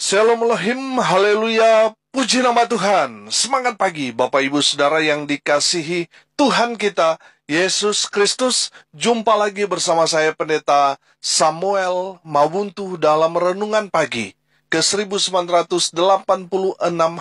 Shalom Elohim, haleluya, puji nama Tuhan. Semangat pagi Bapak Ibu Saudara yang dikasihi Tuhan kita, Yesus Kristus. Jumpa lagi bersama saya Pendeta Samuel Mawuntu dalam Renungan Pagi ke 1986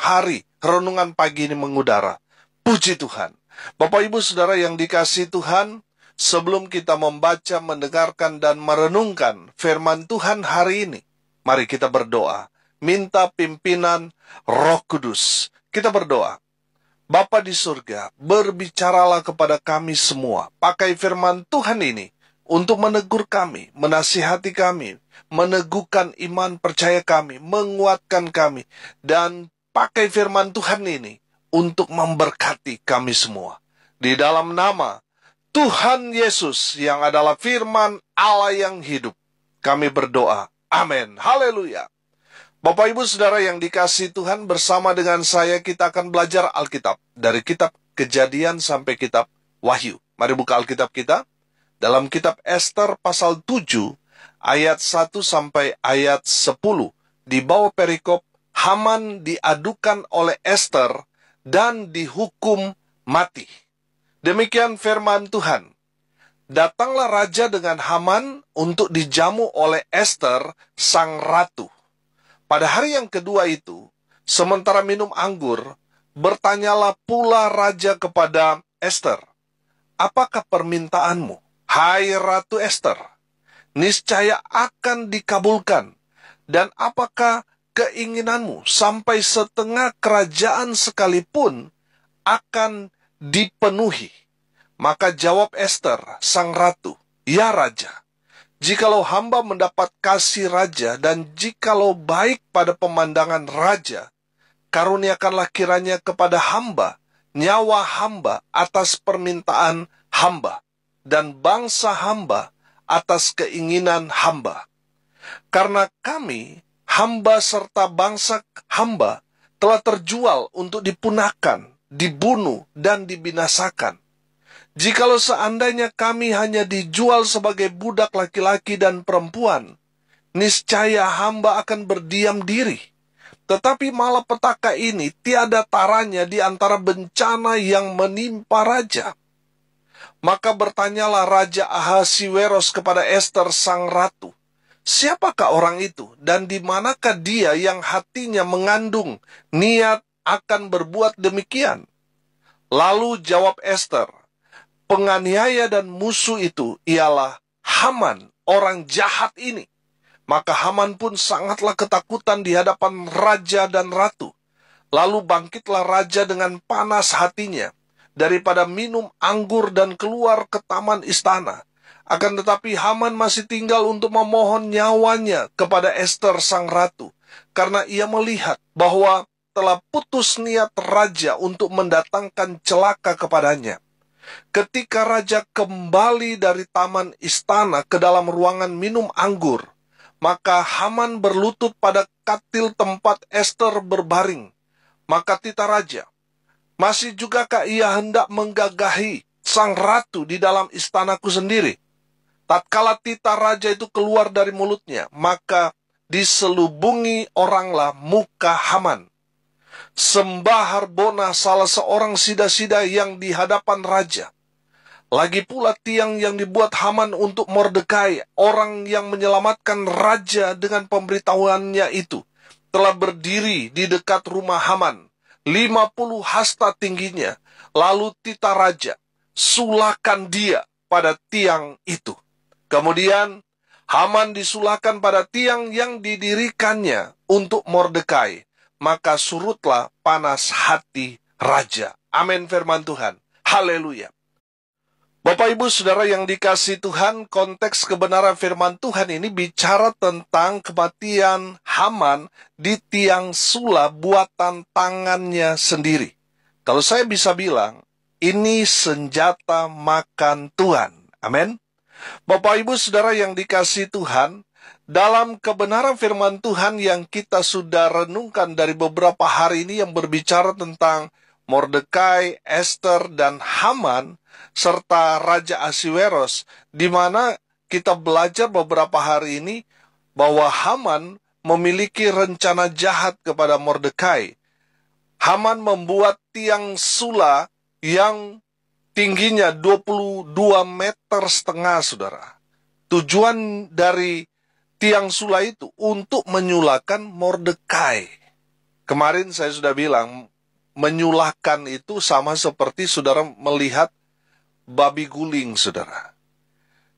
hari Renungan Pagi ini mengudara. Puji Tuhan. Bapak Ibu Saudara yang dikasihi Tuhan, sebelum kita membaca, mendengarkan, dan merenungkan firman Tuhan hari ini, mari kita berdoa. Minta pimpinan Roh Kudus. Kita berdoa. Bapa di surga, berbicaralah kepada kami semua. Pakai firman Tuhan ini untuk menegur kami, menasihati kami, meneguhkan iman percaya kami, menguatkan kami. Dan pakai firman Tuhan ini untuk memberkati kami semua. Di dalam nama Tuhan Yesus yang adalah firman Allah yang hidup, kami berdoa. Amin. Haleluya. Bapak Ibu Saudara yang dikasihi Tuhan, bersama dengan saya kita akan belajar Alkitab. Dari kitab Kejadian sampai kitab Wahyu. Mari buka Alkitab kita. Dalam kitab Ester pasal 7, ayat 1 sampai ayat 10. Di bawah perikop, Haman diadukan oleh Ester dan dihukum mati. Demikian firman Tuhan. Datanglah raja dengan Haman untuk dijamu oleh Ester, sang ratu. Pada hari yang kedua itu, sementara minum anggur, bertanyalah pula raja kepada Ester, "Apakah permintaanmu, hai Ratu Ester? Niscaya akan dikabulkan. Dan apakah keinginanmu sampai setengah kerajaan sekalipun akan dipenuhi?" Maka jawab Ester, sang ratu, "Ya raja, jikalau hamba mendapat kasih raja, dan jikalau baik pada pemandangan raja, karuniakanlah kiranya kepada hamba nyawa hamba atas permintaan hamba, dan bangsa hamba atas keinginan hamba. Karena kami, hamba serta bangsa hamba, telah terjual untuk dipunahkan, dibunuh, dan dibinasakan. Jikalau seandainya kami hanya dijual sebagai budak laki-laki dan perempuan, niscaya hamba akan berdiam diri. Tetapi malapetaka ini tiada taranya di antara bencana yang menimpa raja." Maka bertanyalah Raja Ahasiweros kepada Ester sang ratu, "Siapakah orang itu, dan di manakah dia yang hatinya mengandung niat akan berbuat demikian?" Lalu jawab Ester, "Penganiaya dan musuh itu ialah Haman, orang jahat ini." Maka Haman pun sangatlah ketakutan di hadapan raja dan ratu. Lalu bangkitlah raja dengan panas hatinya daripada minum anggur dan keluar ke taman istana. Akan tetapi Haman masih tinggal untuk memohon nyawanya kepada Ester sang ratu, karena ia melihat bahwa telah putus niat raja untuk mendatangkan celaka kepadanya. Ketika raja kembali dari taman istana ke dalam ruangan minum anggur, maka Haman berlutut pada katil tempat Ester berbaring. Maka tita raja, "Masih jugakah ia hendak menggagahi sang ratu di dalam istanaku sendiri?" Tatkala tita raja itu keluar dari mulutnya, maka diselubungi oranglah muka Haman. Sembah Harbona salah seorang sida-sida yang di hadapan raja. Lagi pula tiang yang dibuat Haman untuk Mordekai, orang yang menyelamatkan raja dengan pemberitahuannya itu, telah berdiri di dekat rumah Haman, 50 hasta tingginya. Lalu tita raja, "Sulakan dia pada tiang itu." Kemudian Haman disulahkan pada tiang yang didirikannya untuk Mordekai. Maka surutlah panas hati raja. Amin firman Tuhan. Haleluya. Bapak Ibu Saudara yang dikasihi Tuhan, konteks kebenaran firman Tuhan ini bicara tentang kematian Haman di tiang sula buatan tangannya sendiri. Kalau saya bisa bilang, ini senjata makan Tuhan. Amin. Bapak Ibu Saudara yang dikasihi Tuhan, dalam kebenaran firman Tuhan yang kita sudah renungkan dari beberapa hari ini yang berbicara tentang Mordekai, Ester, dan Haman, serta Raja Ahasiweros, di mana kita belajar beberapa hari ini bahwa Haman memiliki rencana jahat kepada Mordekai. Haman membuat tiang sula yang tingginya 22,5 meter, saudara. Tujuan dari tiang sula itu untuk menyulahkan Mordekai. Kemarin saya sudah bilang, menyulahkan itu sama seperti saudara melihat babi guling, saudara.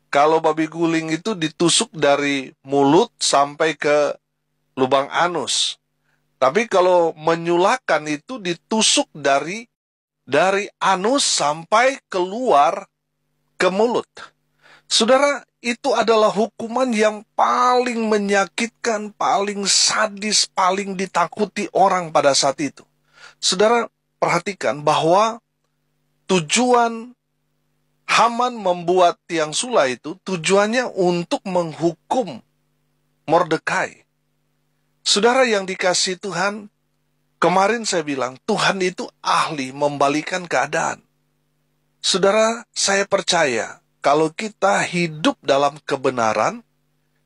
Kalau babi guling itu ditusuk dari mulut sampai ke lubang anus. Tapi kalau menyulahkan itu ditusuk dari anus sampai keluar ke mulut. Saudara, itu adalah hukuman yang paling menyakitkan, paling sadis, paling ditakuti orang pada saat itu. Saudara, perhatikan bahwa tujuan Haman membuat tiang sula itu tujuannya untuk menghukum Mordekai. Saudara yang dikasihi Tuhan, kemarin saya bilang Tuhan itu ahli membalikan keadaan. Saudara, saya percaya kalau kita hidup dalam kebenaran,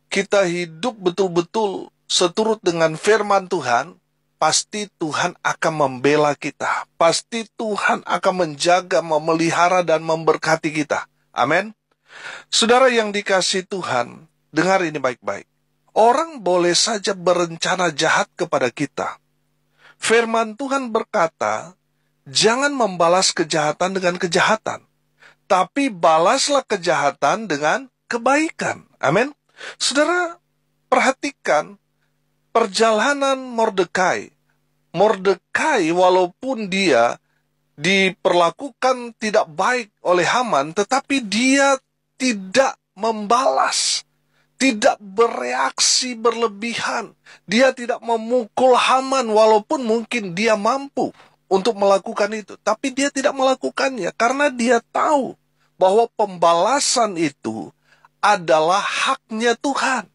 kita hidup betul-betul seturut dengan firman Tuhan, pasti Tuhan akan membela kita. Pasti Tuhan akan menjaga, memelihara, dan memberkati kita. Amin. Saudara yang dikasihi Tuhan, dengar ini baik-baik. Orang boleh saja berencana jahat kepada kita. Firman Tuhan berkata, jangan membalas kejahatan dengan kejahatan, tapi balaslah kejahatan dengan kebaikan. Amin. Saudara, perhatikan perjalanan Mordekai. Mordekai walaupun dia diperlakukan tidak baik oleh Haman, tetapi dia tidak membalas, tidak bereaksi berlebihan. Dia tidak memukul Haman walaupun mungkin dia mampu untuk melakukan itu. Tapi dia tidak melakukannya karena dia tahu bahwa pembalasan itu adalah haknya Tuhan.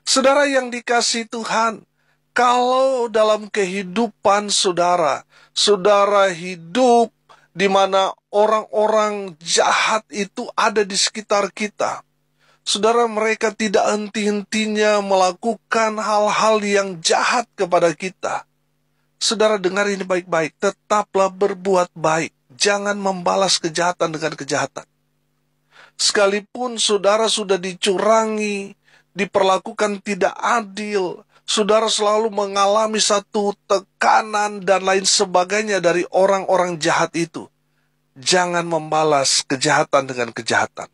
Saudara yang dikasihi Tuhan, kalau dalam kehidupan saudara hidup di mana orang-orang jahat itu ada di sekitar kita, saudara, mereka tidak henti-hentinya melakukan hal-hal yang jahat kepada kita. Saudara, dengar ini baik-baik, tetaplah berbuat baik, jangan membalas kejahatan dengan kejahatan. Sekalipun saudara sudah dicurangi, diperlakukan tidak adil, saudara selalu mengalami satu tekanan dan lain sebagainya dari orang-orang jahat itu, jangan membalas kejahatan dengan kejahatan.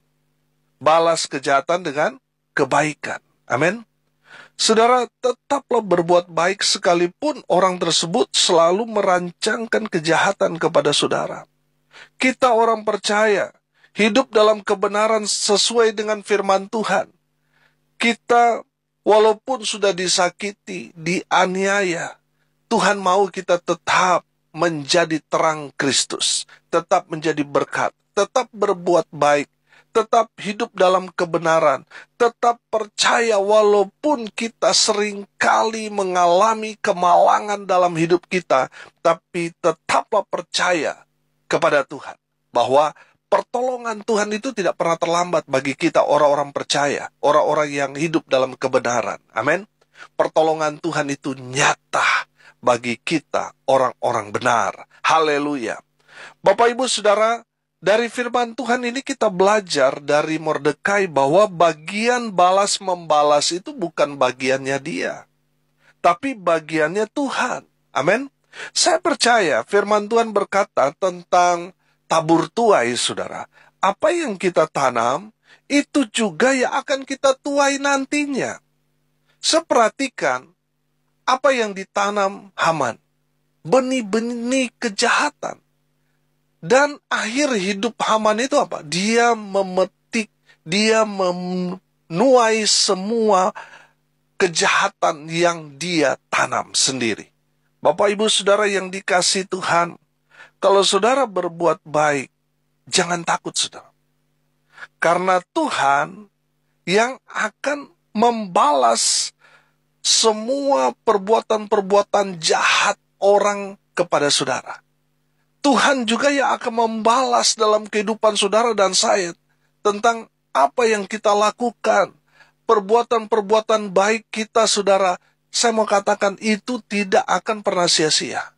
Balas kejahatan dengan kebaikan. Amin. Saudara, tetaplah berbuat baik sekalipun orang tersebut selalu merancangkan kejahatan kepada saudara. Kita orang percaya, hidup dalam kebenaran sesuai dengan firman Tuhan. Kita walaupun sudah disakiti, dianiaya, Tuhan mau kita tetap menjadi terang Kristus, tetap menjadi berkat, tetap berbuat baik, tetap hidup dalam kebenaran, tetap percaya walaupun kita seringkali mengalami kemalangan dalam hidup kita, tapi tetaplah percaya kepada Tuhan bahwa pertolongan Tuhan itu tidak pernah terlambat bagi kita orang-orang percaya, orang-orang yang hidup dalam kebenaran. Amin. Pertolongan Tuhan itu nyata bagi kita orang-orang benar. Haleluya. Bapak Ibu Saudara, dari firman Tuhan ini kita belajar dari Mordekai bahwa bagian balas membalas itu bukan bagiannya dia, tapi bagiannya Tuhan. Amin. Saya percaya firman Tuhan berkata tentang tabur tuai, saudara. Apa yang kita tanam, itu juga yang akan kita tuai nantinya. Seperhatikan apa yang ditanam Haman. Benih-benih kejahatan. Dan akhir hidup Haman itu apa? Dia memetik, dia menuai semua kejahatan yang dia tanam sendiri. Bapak Ibu Saudara yang dikasihi Tuhan, kalau saudara berbuat baik, jangan takut saudara. Karena Tuhan yang akan membalas semua perbuatan-perbuatan jahat orang kepada saudara. Tuhan juga yang akan membalas dalam kehidupan saudara dan saya tentang apa yang kita lakukan, perbuatan-perbuatan baik kita, saudara, saya mau katakan itu tidak akan pernah sia-sia.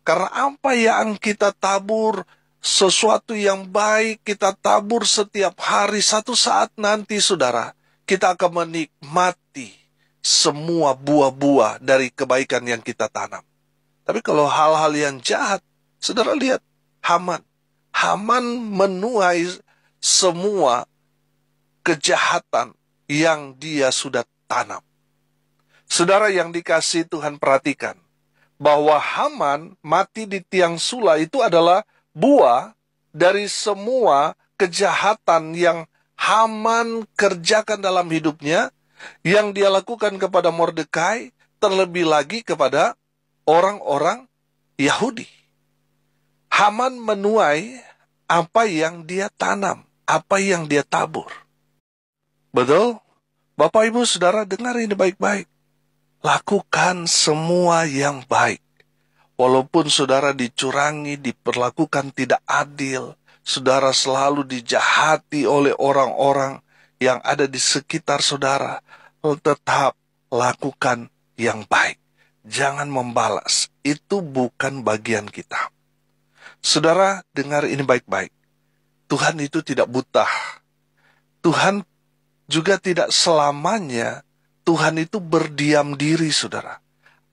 Karena apa yang kita tabur, sesuatu yang baik kita tabur setiap hari, satu saat nanti, saudara, kita akan menikmati semua buah-buah dari kebaikan yang kita tanam. Tapi kalau hal-hal yang jahat, saudara lihat Haman. Haman menuai semua kejahatan yang dia sudah tanam. Saudara yang dikasihi Tuhan, perhatikan bahwa Haman mati di tiang sula itu adalah buah dari semua kejahatan yang Haman kerjakan dalam hidupnya, yang dia lakukan kepada Mordekai, terlebih lagi kepada orang-orang Yahudi. Haman menuai apa yang dia tanam, apa yang dia tabur. Betul? Bapak, Ibu, Saudara, dengar ini baik-baik. Lakukan semua yang baik. Walaupun saudara dicurangi, diperlakukan tidak adil, saudara selalu dijahati oleh orang-orang yang ada di sekitar saudara, tetap lakukan yang baik. Jangan membalas, itu bukan bagian kita. Saudara, dengar ini baik-baik. Tuhan itu tidak buta. Tuhan juga tidak selamanya Tuhan itu berdiam diri, saudara.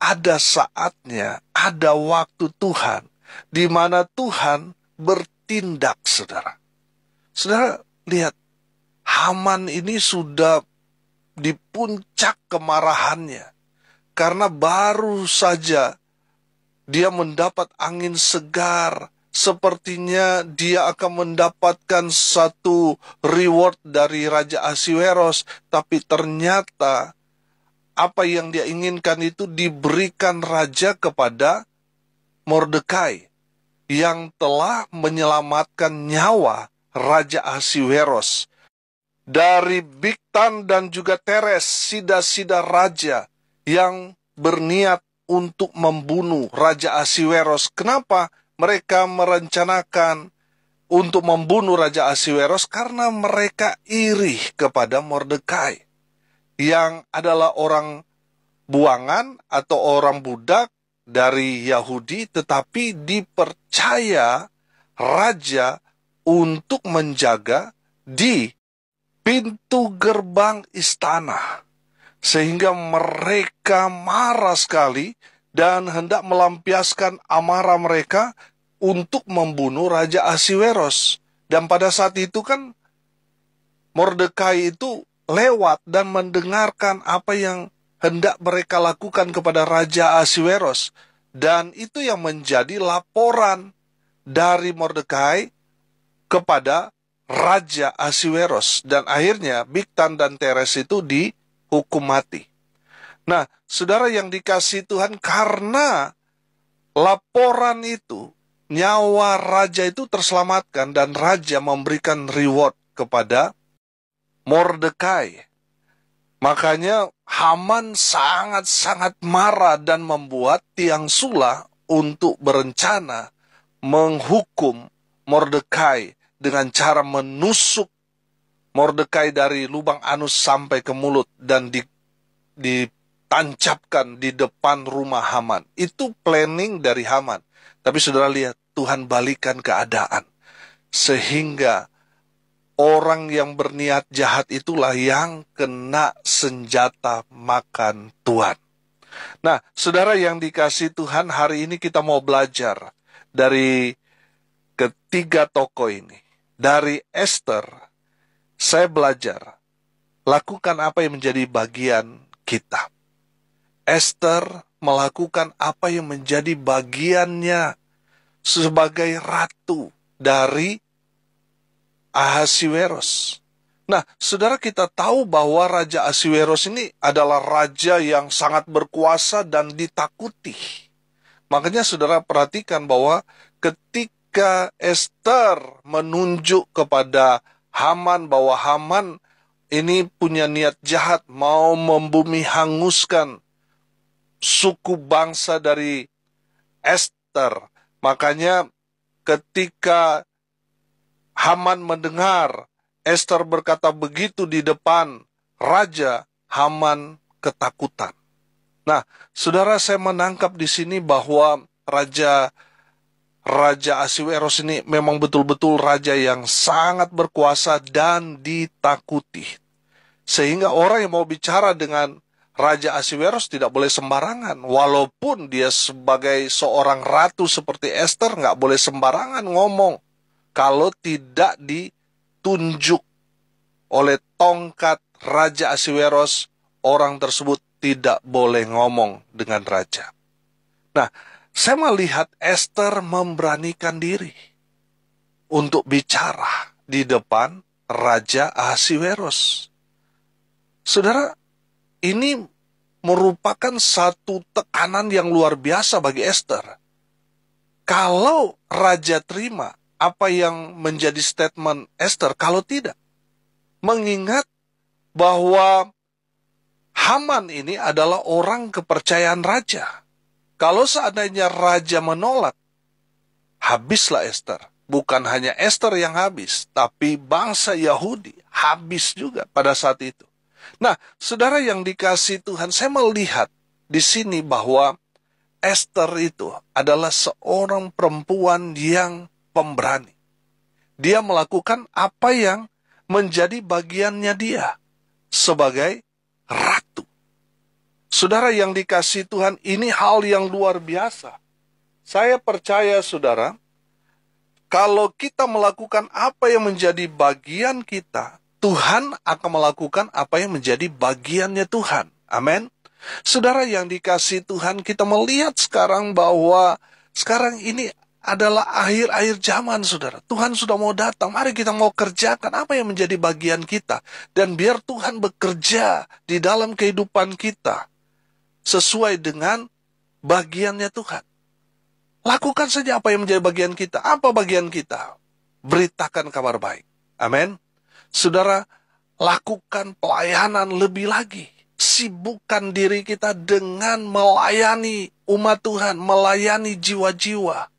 Ada saatnya, ada waktu Tuhan, di mana Tuhan bertindak, saudara. Saudara, lihat, Haman ini sudah di puncak kemarahannya, karena baru saja dia mendapat angin segar. Sepertinya dia akan mendapatkan satu reward dari Raja Ahasweros, tapi ternyata apa yang dia inginkan itu diberikan raja kepada Mordekai yang telah menyelamatkan nyawa Raja Ahasweros dari Bigtan dan juga Teres, sida-sida raja yang berniat untuk membunuh Raja Ahasweros. Kenapa mereka merencanakan untuk membunuh Raja Ahasweros? Karena mereka iri kepada Mordekai, yang adalah orang buangan atau orang budak dari Yahudi, tetapi dipercaya raja untuk menjaga di pintu gerbang istana. Sehingga mereka marah sekali dan hendak melampiaskan amarah mereka untuk membunuh Raja Ahasweros. Dan pada saat itu kan Mordekai itu lewat dan mendengarkan apa yang hendak mereka lakukan kepada Raja Ahasweros. Dan itu yang menjadi laporan dari Mordekai kepada Raja Ahasweros. Dan akhirnya Bigtan dan Teres itu dihukum mati. Nah, saudara yang dikasihi Tuhan, karena laporan itu, nyawa raja itu terselamatkan dan raja memberikan reward kepada Mordekai. Makanya Haman sangat-sangat marah dan membuat tiang sula untuk berencana menghukum Mordekai dengan cara menusuk Mordekai dari lubang anus sampai ke mulut dan ditancapkan di depan rumah Haman. Itu planning dari Haman. Tapi saudara lihat, Tuhan balikan keadaan. Sehingga orang yang berniat jahat itulah yang kena senjata makan Tuhan. Nah, saudara yang dikasihi Tuhan, hari ini kita mau belajar dari ketiga tokoh ini. Dari Esther, saya belajar, lakukan apa yang menjadi bagian kita. Esther melakukan apa yang menjadi bagiannya sebagai ratu dari Ahasweros. Nah, saudara, kita tahu bahwa Raja Ahasweros ini adalah raja yang sangat berkuasa dan ditakuti. Makanya saudara perhatikan bahwa ketika Esther menunjuk kepada Haman bahwa Haman ini punya niat jahat, mau membumi hanguskan suku bangsa dari Esther. Makanya ketika Haman mendengar Esther berkata begitu di depan Raja Haman ketakutan. Nah, saudara, saya menangkap di sini bahwa Raja Ahasiweros ini memang betul-betul raja yang sangat berkuasa dan ditakuti. Sehingga orang yang mau bicara dengan Raja Ahasiweros tidak boleh sembarangan. Walaupun dia sebagai seorang ratu seperti Esther, nggak boleh sembarangan ngomong. Kalau tidak ditunjuk oleh tongkat Raja Ahasiweros, orang tersebut tidak boleh ngomong dengan raja. Nah, saya melihat Esther memberanikan diri untuk bicara di depan Raja Ahasiweros. Saudara, ini merupakan satu tekanan yang luar biasa bagi Esther. Kalau raja terima apa yang menjadi statement Esther, kalau tidak, mengingat bahwa Haman ini adalah orang kepercayaan raja. Kalau seandainya raja menolak, habislah Esther. Bukan hanya Esther yang habis, tapi bangsa Yahudi habis juga pada saat itu. Nah, saudara yang dikasihi Tuhan, saya melihat di sini bahwa Esther itu adalah seorang perempuan yang pemberani. Dia melakukan apa yang menjadi bagiannya dia sebagai ratu. Saudara yang dikasihi Tuhan, ini hal yang luar biasa. Saya percaya, saudara, kalau kita melakukan apa yang menjadi bagian kita, Tuhan akan melakukan apa yang menjadi bagiannya Tuhan. Amin. Saudara yang dikasihi Tuhan, kita melihat sekarang bahwa sekarang ini adalah akhir-akhir zaman, saudara. Tuhan sudah mau datang. Mari kita mau kerjakan apa yang menjadi bagian kita. Dan biar Tuhan bekerja di dalam kehidupan kita sesuai dengan bagiannya Tuhan. Lakukan saja apa yang menjadi bagian kita. Apa bagian kita? Beritakan kabar baik. Amin. Saudara, lakukan pelayanan lebih lagi. Sibukkan diri kita dengan melayani umat Tuhan, melayani jiwa-jiwa.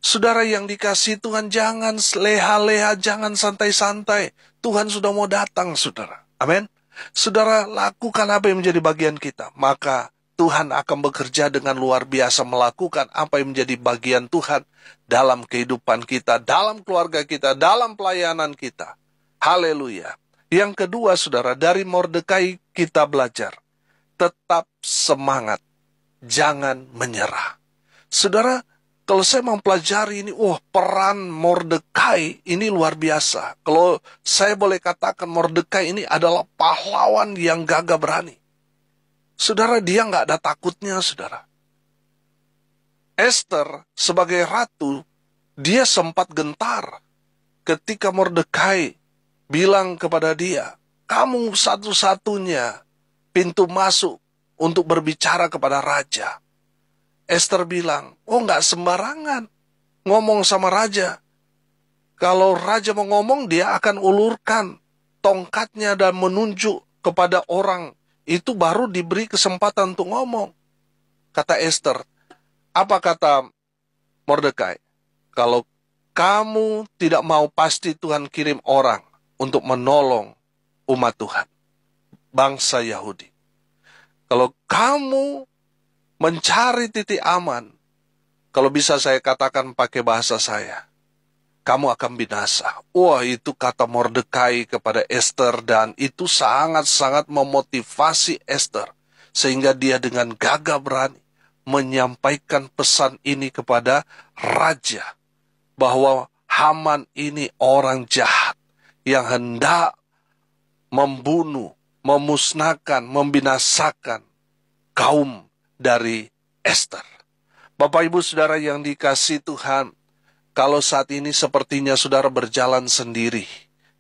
Saudara yang dikasihi Tuhan, jangan leha-leha, jangan santai-santai. Tuhan sudah mau datang, saudara. Amin. Saudara, lakukan apa yang menjadi bagian kita. Maka Tuhan akan bekerja dengan luar biasa melakukan apa yang menjadi bagian Tuhan dalam kehidupan kita, dalam keluarga kita, dalam pelayanan kita. Haleluya. Yang kedua, saudara, dari Mordekai kita belajar. Tetap semangat. Jangan menyerah. Saudara, kalau saya mempelajari ini, peran Mordekai ini luar biasa. Kalau saya boleh katakan Mordekai ini adalah pahlawan yang gagah berani. Saudara, dia nggak ada takutnya, saudara. Esther sebagai ratu, dia sempat gentar ketika Mordekai bilang kepada dia, kamu satu-satunya pintu masuk untuk berbicara kepada raja. Esther bilang, nggak sembarangan ngomong sama raja. Kalau raja mau ngomong, dia akan ulurkan tongkatnya dan menunjuk kepada orang. Itu baru diberi kesempatan untuk ngomong. Kata Esther, apa kata Mordekai? Kalau kamu tidak mau, pasti Tuhan kirim orang untuk menolong umat Tuhan, bangsa Yahudi. Kalau kamu mencari titik aman, kalau bisa saya katakan pakai bahasa saya, kamu akan binasa. Itu kata Mordekai kepada Esther, dan itu sangat-sangat memotivasi Esther. Sehingga dia dengan gagah berani menyampaikan pesan ini kepada raja. Bahwa Haman ini orang jahat yang hendak membunuh, memusnahkan, membinasakan kaum dari Esther. Bapak Ibu Saudara yang dikasihi Tuhan, kalau saat ini sepertinya saudara berjalan sendiri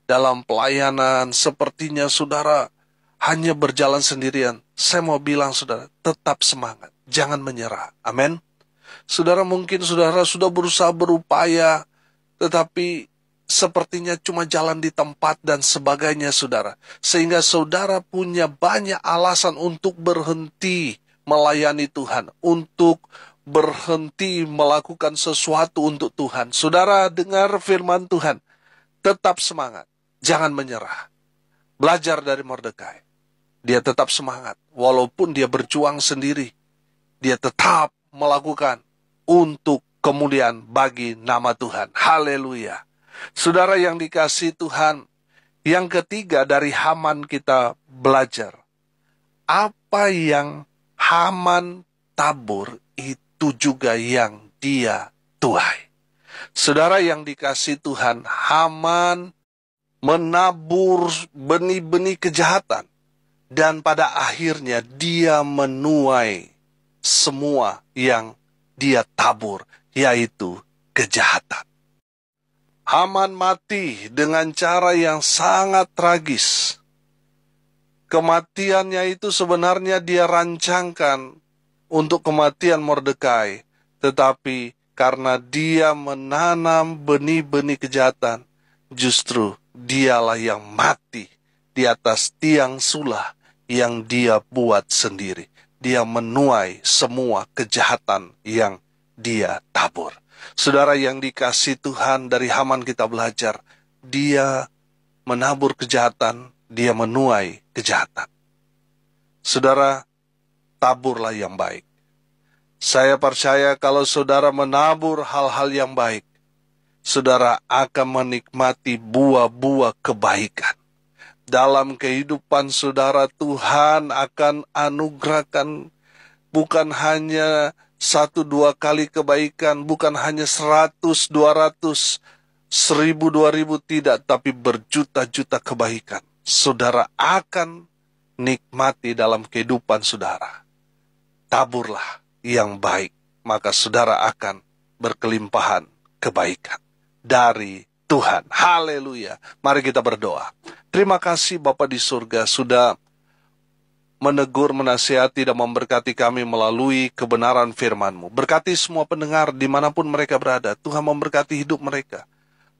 dalam pelayanan, sepertinya saudara hanya berjalan sendirian, saya mau bilang saudara, tetap semangat, jangan menyerah. Amin. Saudara, mungkin saudara sudah berusaha berupaya, tetapi sepertinya cuma jalan di tempat dan sebagainya, saudara. Sehingga saudara punya banyak alasan untuk berhenti melayani Tuhan, untuk berhenti melakukan sesuatu untuk Tuhan. Saudara, dengar firman Tuhan, tetap semangat, jangan menyerah. Belajar dari Mordekai. dia tetap semangat. Walaupun dia berjuang sendiri, dia tetap melakukan untuk kemuliaan bagi nama Tuhan. Haleluya. Saudara yang dikasihi Tuhan, yang ketiga dari Haman kita belajar. Apa yang Haman tabur, itu juga yang dia tuai. Saudara yang dikasihi Tuhan, Haman menabur benih-benih kejahatan. Dan pada akhirnya dia menuai semua yang dia tabur, yaitu kejahatan. Haman mati dengan cara yang sangat tragis. Kematiannya itu sebenarnya dia rancangkan untuk kematian Mordekai, tetapi karena dia menanam benih-benih kejahatan, justru dialah yang mati di atas tiang sulah yang dia buat sendiri. Dia menuai semua kejahatan yang dia tabur. Saudara yang dikasihi Tuhan, dari Haman kita belajar, dia menabur kejahatan, dia menuai kejahatan. Saudara, taburlah yang baik. Saya percaya kalau saudara menabur hal-hal yang baik, saudara akan menikmati buah-buah kebaikan. Dalam kehidupan saudara, Tuhan akan anugerahkan bukan hanya 1-2 kali kebaikan, bukan hanya 100, 200, 1000, 2000, tidak, tapi berjuta-juta kebaikan. Saudara akan nikmati dalam kehidupan saudara. Taburlah yang baik, maka saudara akan berkelimpahan kebaikan dari Tuhan. Haleluya. Mari kita berdoa. Terima kasih Bapa di surga sudah menegur, menasihati, dan memberkati kami melalui kebenaran firman-Mu. Berkati semua pendengar dimanapun mereka berada. Tuhan memberkati hidup mereka.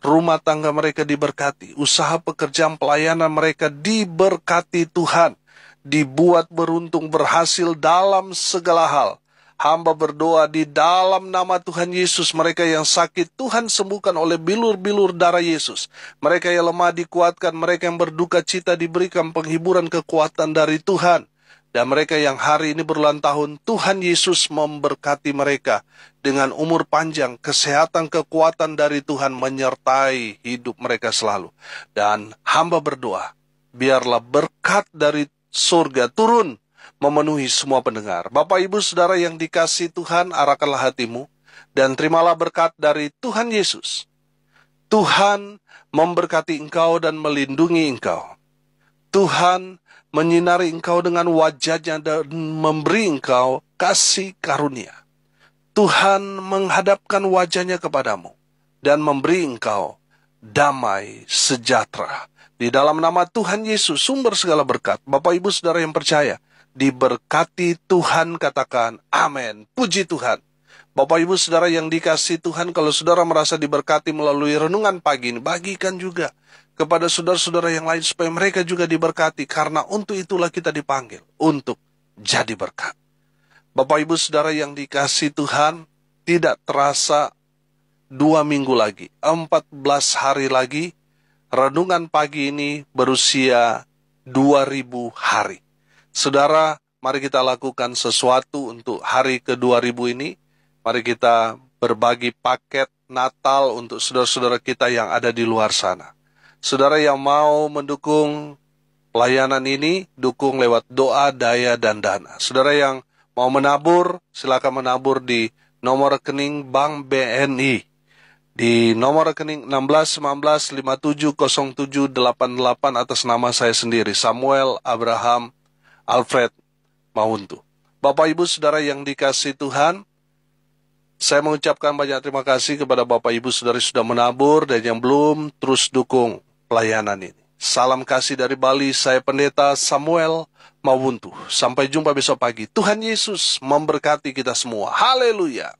Rumah tangga mereka diberkati. Usaha pekerjaan pelayanan mereka diberkati Tuhan. Dibuat beruntung, berhasil dalam segala hal. Hamba berdoa di dalam nama Tuhan Yesus, mereka yang sakit Tuhan sembuhkan oleh bilur-bilur darah Yesus. Mereka yang lemah dikuatkan, mereka yang berduka cita diberikan penghiburan kekuatan dari Tuhan. Dan mereka yang hari ini berulang tahun, Tuhan Yesus memberkati mereka dengan umur panjang, kesehatan, kekuatan dari Tuhan menyertai hidup mereka selalu. Dan hamba berdoa, biarlah berkat dari surga turun memenuhi semua pendengar. Bapak, Ibu, Saudara yang dikasihi Tuhan, arahkanlah hatimu dan terimalah berkat dari Tuhan Yesus. Tuhan memberkati engkau dan melindungi engkau. Tuhan menyinari engkau dengan wajah-Nya dan memberi engkau kasih karunia. Tuhan menghadapkan wajah-Nya kepadamu dan memberi engkau damai sejahtera. Di dalam nama Tuhan Yesus, sumber segala berkat, Bapak, Ibu, Saudara yang percaya, diberkati Tuhan, katakan amin. Puji Tuhan. Bapak, Ibu, Saudara yang dikasihi Tuhan, kalau saudara merasa diberkati melalui renungan pagi ini, bagikan juga kepada saudara-saudara yang lain supaya mereka juga diberkati, karena untuk itulah kita dipanggil, untuk jadi berkat. Bapak, Ibu, Saudara yang dikasihi Tuhan, tidak terasa 2 minggu lagi, 14 hari lagi, renungan pagi ini berusia 2000 hari. Saudara, mari kita lakukan sesuatu untuk hari ke-2000 ini. Mari kita berbagi paket Natal untuk saudara-saudara kita yang ada di luar sana. Saudara yang mau mendukung pelayanan ini, dukung lewat doa, daya, dan dana. Saudara yang mau menabur, silakan menabur di nomor rekening Bank BNI. Di nomor rekening 1619570788 atas nama saya sendiri, Samuel Abraham Alfred Mahuntu. Bapak, Ibu, Saudara yang dikasihi Tuhan, saya mengucapkan banyak terima kasih kepada Bapak, Ibu, Saudara yang sudah menabur dan yang belum, terus dukung pelayanan ini. Salam kasih dari Bali, saya Pendeta Samuel Mahuntu. Sampai jumpa besok pagi. Tuhan Yesus memberkati kita semua. Haleluya.